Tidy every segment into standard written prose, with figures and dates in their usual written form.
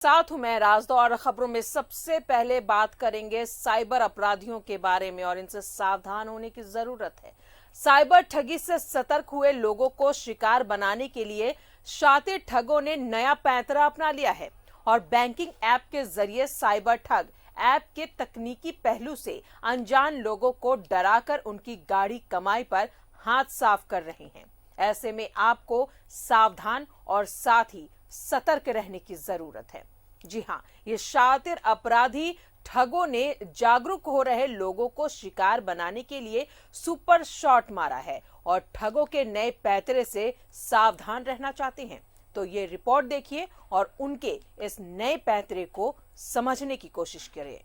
साथ हूं मैं राजदा और खबरों में सबसे पहले बात करेंगे साइबर अपराधियों के बारे में और इनसे सावधान होने की जरूरत है। साइबर ठगी से सतर्क हुए लोगों को शिकार बनाने के लिए शातिर ठगों ने नया पैंतरा अपना लिया है और बैंकिंग ऐप के जरिए साइबर ठग ऐप के तकनीकी पहलू से अनजान लोगों को डराकर उनकी गाढ़ी कमाई पर हाथ साफ कर रहे हैं। ऐसे में आपको सावधान और साथ ही सतर्क रहने की जरूरत है। जी हां, ये शातिर अपराधी ठगों ने जागरूक हो रहे लोगों को शिकार बनाने के लिए सुपर शॉट मारा है और ठगों के नए पैंतरे से सावधान रहना चाहते हैं तो ये रिपोर्ट देखिए और उनके इस नए पैंतरे को समझने की कोशिश करें।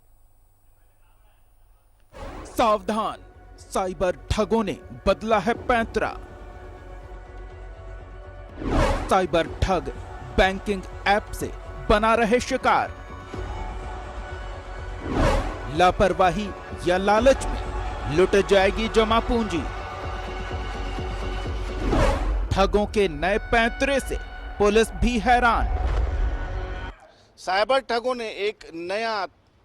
सावधान, साइबर ठगों ने बदला है पैंतरा। साइबर ठग बैंकिंग ऐप से बना रहे शिकार। लापरवाही या लालच में लुट जाएगी जमा पूंजी। ठगों के नए पैंतरे से पुलिस भी हैरान। साइबर ठगों ने एक नया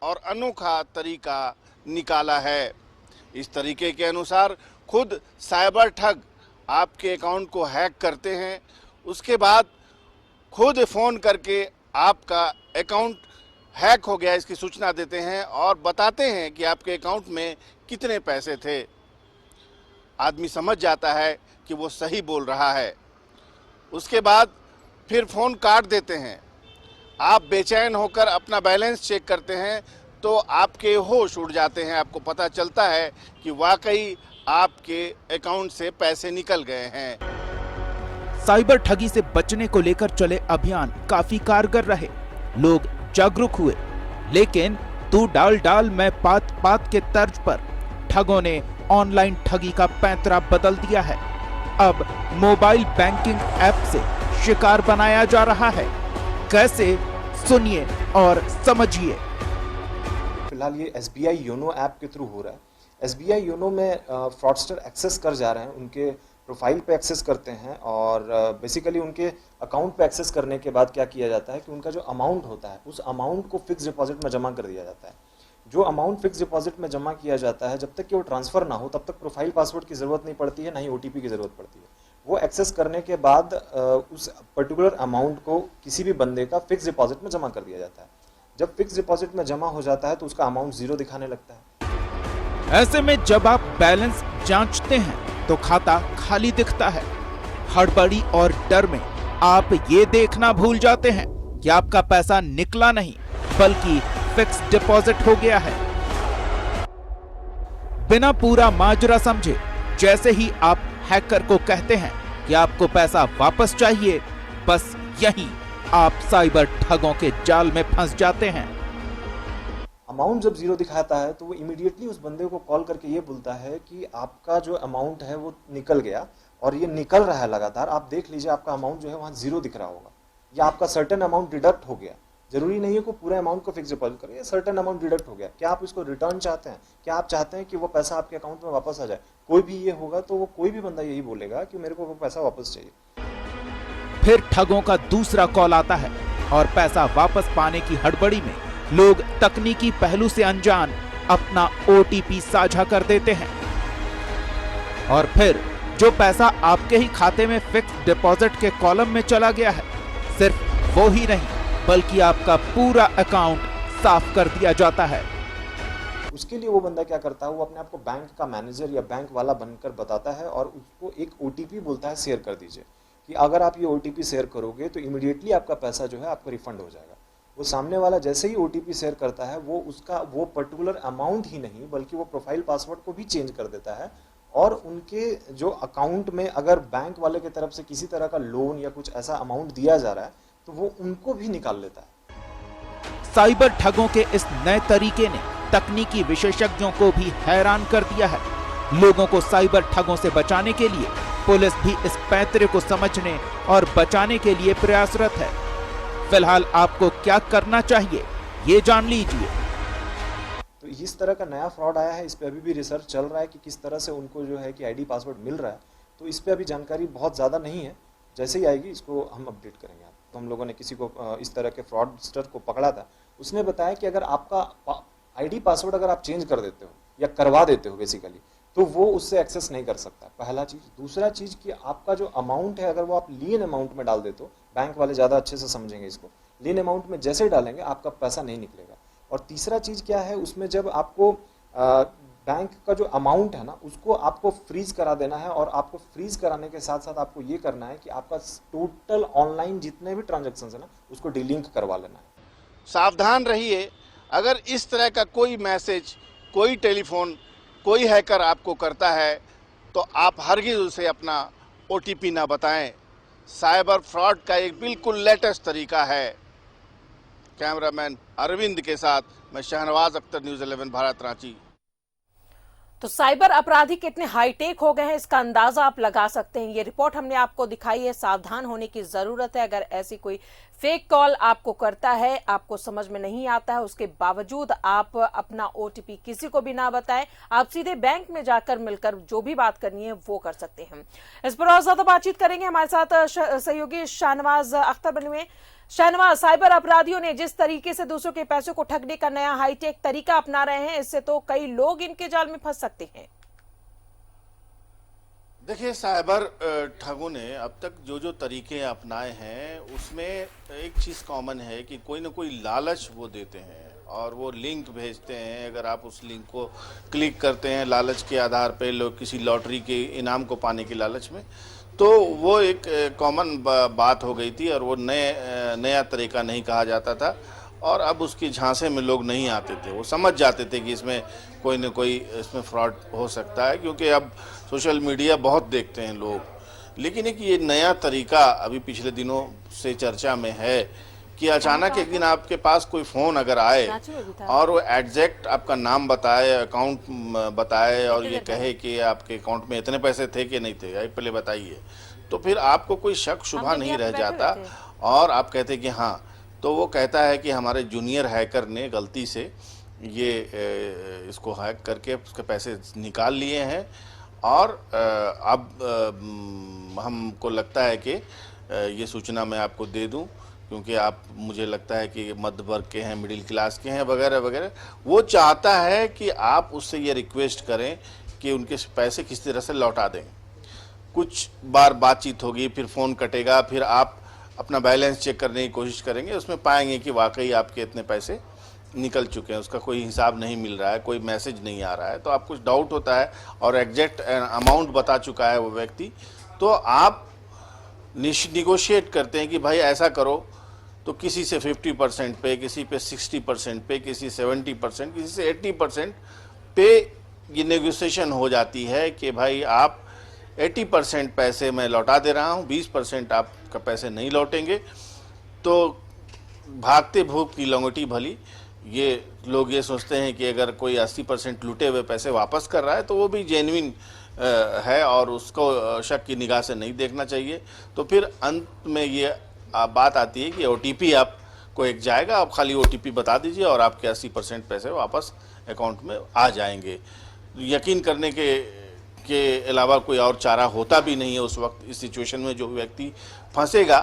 और अनोखा तरीका निकाला है। इस तरीके के अनुसार खुद साइबर ठग आपके अकाउंट को हैक करते हैं, उसके बाद खुद फ़ोन करके आपका अकाउंट हैक हो गया इसकी सूचना देते हैं और बताते हैं कि आपके अकाउंट में कितने पैसे थे। आदमी समझ जाता है कि वो सही बोल रहा है। उसके बाद फिर फ़ोन काट देते हैं। आप बेचैन होकर अपना बैलेंस चेक करते हैं तो आपके होश उड़ जाते हैं। आपको पता चलता है कि वाकई आपके अकाउंट से पैसे निकल गए हैं। साइबर ठगी से बचने को लेकर चले अभियान काफी कारगर रहे। लोग जागरूक हुए, लेकिन तू डाल डाल मैं पात पात के तर्ज पर ठगों ने ऑनलाइन ठगी का पैंतरा बदल दिया है। अब मोबाइल बैंकिंग ऐप से शिकार बनाया जा रहा है। कैसे, सुनिए और समझिए। फिलहाल ये SBI योनो ऐप के थ्रू हो रहा है। SBI योनो में फ्रॉडस्टर एक्सेस कर जा रहे हैं, उनके प्रोफाइल पे एक्सेस करते हैं और बेसिकली उनके अकाउंट पे एक्सेस करने के बाद क्या किया जाता है कि उनका जो अमाउंट होता है उस अमाउंट को फिक्स डिपॉजिट में जमा कर दिया जाता है। जो अमाउंट फिक्स डिपॉजिट में जमा किया जाता है, जब तक कि वो ट्रांसफ़र ना हो तब तक प्रोफाइल पासवर्ड की ज़रूरत नहीं पड़ती है, ना ही OTP की ज़रूरत पड़ती है। वो एक्सेस करने के बाद उस पर्टिकुलर अमाउंट को किसी भी बंदे का फिक्स डिपॉजिट में जमा कर दिया जाता है। जब फिक्स डिपॉजिट में जमा हो जाता है तो उसका अमाउंट 0 दिखाने लगता है। ऐसे में जब आप बैलेंस जांचते हैं तो खाता खाली दिखता है। हड़बड़ी और डर में आप ये देखना भूल जाते हैं कि आपका पैसा निकला नहीं बल्कि फिक्स डिपॉजिट हो गया है। बिना पूरा माजरा समझे जैसे ही आप हैकर को कहते हैं कि आपको पैसा वापस चाहिए, बस यहीं आप साइबर ठगों के जाल में फंस जाते हैं। अमाउंट जब 0 दिखाता है तो वो इमीडिएटली उस बंदे को कॉल करके ये बोलता है कि आपका जो अमाउंट है वो निकल गया और ये निकल रहा है लगातार। आप देख लीजिए, आपका अमाउंट जो है वहाँ 0 दिख रहा होगा या आपका सर्टेन अमाउंट डिडक्ट हो गया। जरूरी नहीं है कि पूरे अमाउंट को फिक्स डिपॉजिट करें, सर्टेन अमाउंट डिडक्ट हो गया। क्या आप इसको रिटर्न चाहते हैं? क्या आप चाहते हैं कि वो पैसा आपके अकाउंट में वापस आ जाए? कोई भी ये होगा तो वो कोई भी बंदा यही बोलेगा कि मेरे को वो पैसा वापस चाहिए। फिर ठगों का दूसरा कॉल आता है और पैसा वापस पाने की हड़बड़ी में लोग तकनीकी पहलू से अनजान अपना OTP साझा कर देते हैं और फिर जो पैसा आपके ही खाते में फिक्स डिपॉजिट के कॉलम में चला गया है, सिर्फ वो ही नहीं बल्कि आपका पूरा अकाउंट साफ कर दिया जाता है। उसके लिए वो बंदा क्या करता है, वो अपने आप को बैंक का मैनेजर या बैंक वाला बनकर बताता है और उसको एक OTP बोलता है शेयर कर दीजिए, कि अगर आप ये OTP शेयर करोगे तो इमीडिएटली आपका पैसा जो है आपको रिफंड हो जाएगा। वो सामने वाला जैसे ही OTP शेयर करता है वो पर्टिकुलर अमाउंट ही नहीं बल्कि वो प्रोफाइल पासवर्ड को भी चेंज कर देता है और उनके जो अकाउंट में अगर बैंक वाले की तरफ से किसी तरह का लोन या कुछ ऐसा अमाउंट दिया जा रहा है तो वो उनको भी निकाल लेता है। साइबर ठगों के इस नए तरीके ने तकनीकी विशेषज्ञों को भी हैरान कर दिया है। लोगों को साइबर ठगों से बचाने के लिए पुलिस भी इस पैंतरे को समझने और बचाने के लिए प्रयासरत है। फिलहाल आपको क्या करना चाहिए ये जान लीजिए। तो इस तरह का नया फ्रॉड आया है, इस पे अभी भी रिसर्च चल रहा है कि किस तरह से उनको जो है कि ID पासवर्ड मिल रहा है। तो इस पे अभी जानकारी बहुत ज़्यादा नहीं है, जैसे ही आएगी इसको हम अपडेट करेंगे। तो हम लोगों ने किसी को इस तरह के फ्रॉडस्टर को पकड़ा था, उसने बताया कि अगर आपका आईडी पासवर्ड अगर आप चेंज कर देते हो या करवा देते हो बेसिकली, तो वो उससे एक्सेस नहीं कर सकता, पहला चीज़। दूसरा चीज़ कि आपका जो अमाउंट है अगर वो आप लीन अमाउंट में डाल देते हो, बैंक वाले ज़्यादा अच्छे से समझेंगे इसको, लीन अमाउंट में जैसे डालेंगे आपका पैसा नहीं निकलेगा। और तीसरा चीज़ क्या है, उसमें जब आपको बैंक का जो अमाउंट है ना उसको आपको फ्रीज करा देना है, और आपको फ्रीज कराने के साथ साथ आपको ये करना है कि आपका टोटल ऑनलाइन जितने भी ट्रांजेक्शन है ना उसको डिलिंक करवा लेना है। सावधान रहिए, अगर इस तरह का कोई मैसेज, कोई टेलीफोन, कोई हैकर आपको करता है तो आप हरगिज़ उसे अपना OTP ना बताएं। साइबर फ्रॉड का एक बिल्कुल लेटेस्ट तरीका है। कैमरामैन अरविंद के साथ मैं शहनवाज अख्तर, न्यूज़ 11 भारत, रांची। तो साइबर अपराधी कितने हाईटेक हो गए हैं इसका अंदाजा आप लगा सकते हैं। ये रिपोर्ट हमने आपको दिखाई है, सावधान होने की जरूरत है। अगर ऐसी कोई फेक कॉल आपको करता है, आपको समझ में नहीं आता है, उसके बावजूद आप अपना OTP किसी को भी ना बताएं, आप सीधे बैंक में जाकर मिलकर जो भी बात करनी है वो कर सकते हैं। इस पर और ज्यादा बातचीत करेंगे, हमारे साथ सहयोगी शाहनवाज अख्तर बने हुए। शाहनवाज, साइबर अपराधियों ने जिस तरीके से दूसरों के पैसों को ठगने का नया हाईटेक तरीका अपना रहे हैं, इससे तो कई लोग इनके जाल में फंस सकते हैं। देखिए, साइबर ठगों ने अब तक जो जो तरीके अपनाए हैं उसमें एक चीज़ कॉमन है कि कोई ना कोई लालच वो देते हैं और वो लिंक भेजते हैं। अगर आप उस लिंक को क्लिक करते हैं लालच के आधार पे, लोग किसी लॉटरी के इनाम को पाने की लालच में, तो वो एक कॉमन बात हो गई थी और वो नया तरीका नहीं कहा जाता था। और अब उसकी झांसे में लोग नहीं आते थे, वो समझ जाते थे कि इसमें कोई न कोई इसमें फ्रॉड हो सकता है, क्योंकि अब सोशल मीडिया बहुत देखते हैं लोग। लेकिन एक ये नया तरीका अभी पिछले दिनों से चर्चा में है कि अचानक एक दिन आपके पास कोई फ़ोन अगर आए और वो एग्जैक्ट आपका नाम बताए, अकाउंट बताए और ये कहे कि आपके अकाउंट में इतने पैसे थे कि नहीं थे, पहले बताइए, तो फिर आपको कोई शक शुबा नहीं रह जाता और आप कहते कि हाँ। तो वो कहता है कि हमारे जूनियर हैकर ने गलती से ये इसको हैक करके उसके पैसे निकाल लिए हैं और अब हमको लगता है कि ये सूचना मैं आपको दे दूं, क्योंकि आप, मुझे लगता है कि मध्य वर्ग के हैं, मिडिल क्लास के हैं वगैरह वगैरह। वो चाहता है कि आप उससे ये रिक्वेस्ट करें कि उनके पैसे किस तरह से लौटा दें। कुछ बार बातचीत होगी, फिर फ़ोन कटेगा, फिर आप अपना बैलेंस चेक करने की कोशिश करेंगे, उसमें पाएंगे कि वाकई आपके इतने पैसे निकल चुके हैं, उसका कोई हिसाब नहीं मिल रहा है, कोई मैसेज नहीं आ रहा है, तो आप कुछ डाउट होता है और एग्जैक्ट अमाउंट बता चुका है वो व्यक्ति, तो आप निगोशिएट करते हैं कि भाई ऐसा करो, तो किसी से 50% पे, किसी पे 60% पे, किसी 70%, किसी से 80% पे ये नेगोशिएशन हो जाती है कि भाई आप 80% पैसे मैं लौटा दे रहा हूँ, 20% आपका पैसे नहीं लौटेंगे। तो भागते भूख की लंगोटी भली, ये लोग ये सोचते हैं कि अगर कोई 80% लूटे हुए पैसे वापस कर रहा है तो वो भी जेन्युइन है और उसको शक की निगाह से नहीं देखना चाहिए। तो फिर अंत में ये बात आती है कि OTP आपको एक जाएगा, आप खाली OTP बता दीजिए और आपके 80% पैसे वापस अकाउंट में आ जाएंगे। यकीन करने के अलावा कोई और चारा होता भी नहीं है उस वक्त। इस सिचुएशन में जो व्यक्ति फंसेगा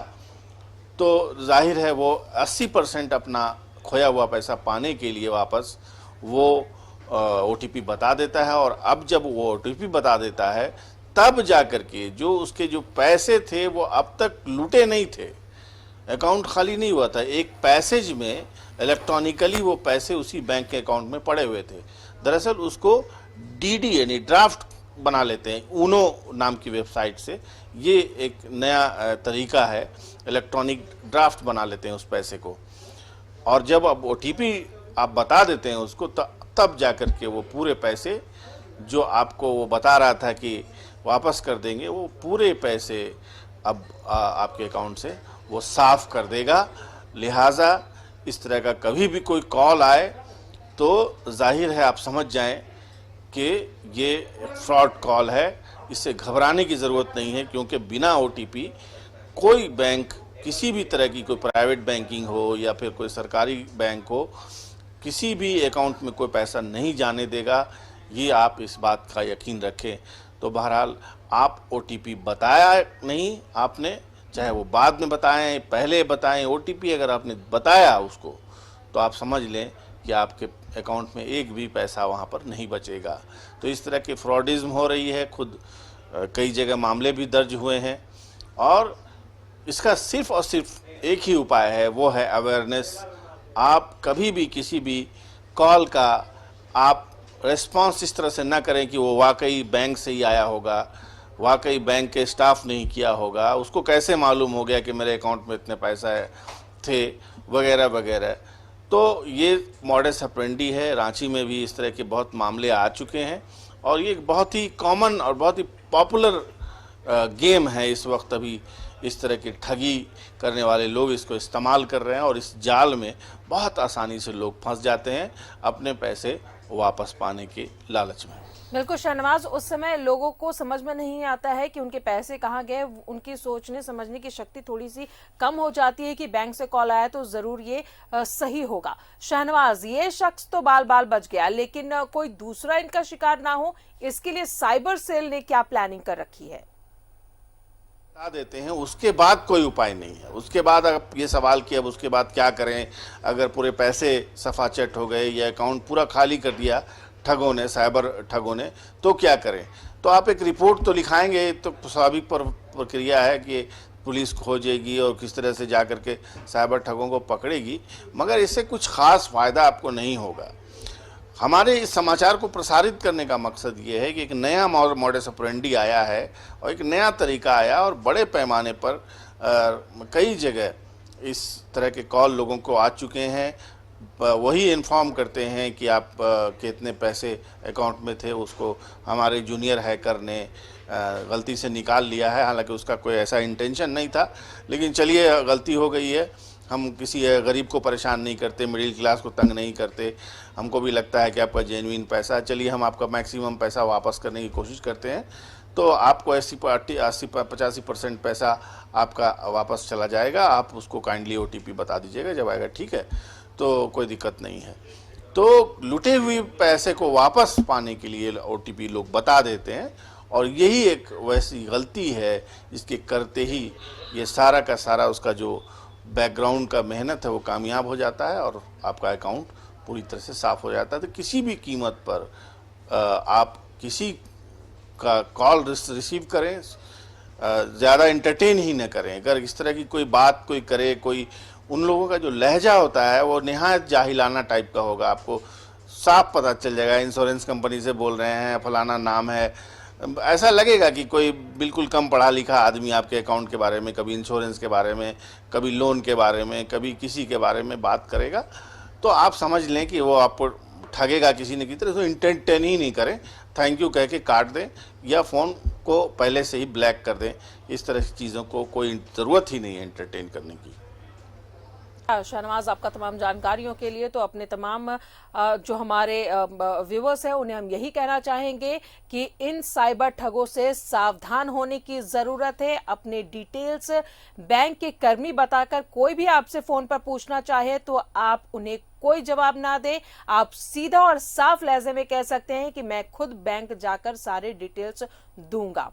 तो जाहिर है वो 80% अपना खोया हुआ पैसा पाने के लिए वापस वो OTP बता देता है, और अब जब वो OTP बता देता है तब जाकर के जो उसके जो पैसे थे वो अब तक लूटे नहीं थे, अकाउंट खाली नहीं हुआ था, एक पैसेज में इलेक्ट्रॉनिकली वो पैसे उसी बैंक के अकाउंट में पड़े हुए थे। दरअसल उसको DD यानी ड्राफ्ट बना लेते हैं ऊनो नाम की वेबसाइट से। ये एक नया तरीका है, इलेक्ट्रॉनिक ड्राफ्ट बना लेते हैं उस पैसे को, और जब अब OTP आप बता देते हैं उसको तब जाकर के वो पूरे पैसे जो आपको वो बता रहा था कि वापस कर देंगे, वो पूरे पैसे अब आपके अकाउंट से वो साफ़ कर देगा। लिहाजा इस तरह का कभी भी कोई कॉल आए तो जाहिर है आप समझ जाएं कि ये फ्रॉड कॉल है, इससे घबराने की ज़रूरत नहीं है, क्योंकि बिना OTP कोई बैंक, किसी भी तरह की कोई प्राइवेट बैंकिंग हो या फिर कोई सरकारी बैंक हो, किसी भी अकाउंट में कोई पैसा नहीं जाने देगा। ये आप इस बात का यकीन रखें। तो बहरहाल आप OTP बताया नहीं आपने चाहे वो बाद में बताएं, पहले बताएं। ओटीपी अगर आपने बताया उसको तो आप समझ लें कि आपके अकाउंट में एक भी पैसा वहाँ पर नहीं बचेगा। तो इस तरह की फ्रॉडिज्म हो रही है, खुद कई जगह मामले भी दर्ज हुए हैं। और इसका सिर्फ और सिर्फ एक ही उपाय है, वो है अवेयरनेस। आप कभी भी किसी भी कॉल का आप रिस्पांस इस तरह से ना करें कि वो वाकई बैंक से ही आया होगा, वाकई बैंक के स्टाफ ने ही किया होगा, उसको कैसे मालूम हो गया कि मेरे अकाउंट में इतने पैसा थे, वगैरह वगैरह। तो ये मॉडस ऑपरेंडी है। रांची में भी इस तरह के बहुत मामले आ चुके हैं और ये बहुत ही कॉमन और बहुत ही पॉपुलर गेम है इस वक्त। अभी इस तरह की ठगी करने वाले लोग इसको इस्तेमाल कर रहे हैं और इस जाल में बहुत आसानी से लोग फंस जाते हैं अपने पैसे वापस पाने के लालच में। बिल्कुल शहनवाज, उस समय लोगों को समझ में नहीं आता है कि उनके पैसे कहाँ गए। उनकी सोचने समझने की शक्ति थोड़ी सी कम हो जाती है कि बैंक से कॉल आया तो जरूर ये सही होगा। शहनवाज, ये शख्स तो बाल बाल बच गया, लेकिन कोई दूसरा इनका शिकार ना हो, इसके लिए साइबर सेल ने क्या प्लानिंग कर रखी है? बता देते हैं, उसके बाद कोई उपाय नहीं है। उसके बाद आप ये सवाल कि अब उसके बाद क्या करें, अगर पूरे पैसे सफाचट हो गए या अकाउंट पूरा खाली कर दिया ठगों ने, साइबर ठगों ने, तो क्या करें? तो आप एक रिपोर्ट तो लिखाएंगे, तो स्वाभाविक प्रक्रिया है कि पुलिस खोजेगी और किस तरह से जा कर के साइबर ठगों को पकड़ेगी, मगर इससे कुछ खास फायदा आपको नहीं होगा। हमारे इस समाचार को प्रसारित करने का मकसद ये है कि एक नया मॉडस ऑपरेंडी आया है और एक नया तरीका आया और बड़े पैमाने पर कई जगह इस तरह के कॉल लोगों को आ चुके हैं। वही इन्फॉर्म करते हैं कि आप कितने पैसे अकाउंट में थे, उसको हमारे जूनियर हैकर ने गलती से निकाल लिया है। हालांकि उसका कोई ऐसा इंटेंशन नहीं था, लेकिन चलिए गलती हो गई है। हम किसी गरीब को परेशान नहीं करते, मिडिल क्लास को तंग नहीं करते। हमको भी लगता है कि आपका जेन्युइन पैसा, चलिए हम आपका मैक्सिमम पैसा वापस करने की कोशिश करते हैं। तो आपको 80-85% पैसा आपका वापस चला जाएगा। आप उसको काइंडली ओटीपी बता दीजिएगा, जब आएगा ठीक है, तो कोई दिक्कत नहीं है। तो लुटे हुए पैसे को वापस पाने के लिए ओटीपी लोग बता देते हैं और यही एक वैसी गलती है जिसके करते ही ये सारा का सारा उसका जो बैकग्राउंड का मेहनत है वो कामयाब हो जाता है और आपका अकाउंट पूरी तरह से साफ हो जाता है। तो किसी भी कीमत पर आप किसी का कॉल रिसीव करें, ज़्यादा एंटरटेन ही न करें। अगर इस तरह की कोई बात कोई करे, कोई, उन लोगों का जो लहजा होता है वो निहायत जाहिलाना टाइप का होगा। आपको साफ पता चल जाएगा, इंश्योरेंस कंपनी से बोल रहे हैं, फलाना नाम है। ऐसा लगेगा कि कोई बिल्कुल कम पढ़ा लिखा आदमी आपके अकाउंट के बारे में, कभी इंश्योरेंस के बारे में, कभी लोन के बारे में, कभी किसी के बारे में बात करेगा। तो आप समझ लें कि वो आपको ठगेगा किसी न किसी तरह। तो एंटरटेन ही नहीं करें, थैंक यू कह के काट दें या फ़ोन को पहले से ही ब्लैक कर दें। इस तरह की चीज़ों को कोई ज़रूरत ही नहीं है एंटरटेन करने की। शहनवाज, आपका तमाम जानकारियों के लिए तो अपने तमाम जो हमारे व्यूअर्स हैं उन्हें हम यही कहना चाहेंगे कि इन साइबर ठगों से सावधान होने की जरूरत है। अपने डिटेल्स बैंक के कर्मी बताकर कोई भी आपसे फोन पर पूछना चाहे तो आप उन्हें कोई जवाब ना दें। आप सीधा और साफ लहजे में कह सकते हैं कि मैं खुद बैंक जाकर सारे डिटेल्स दूंगा।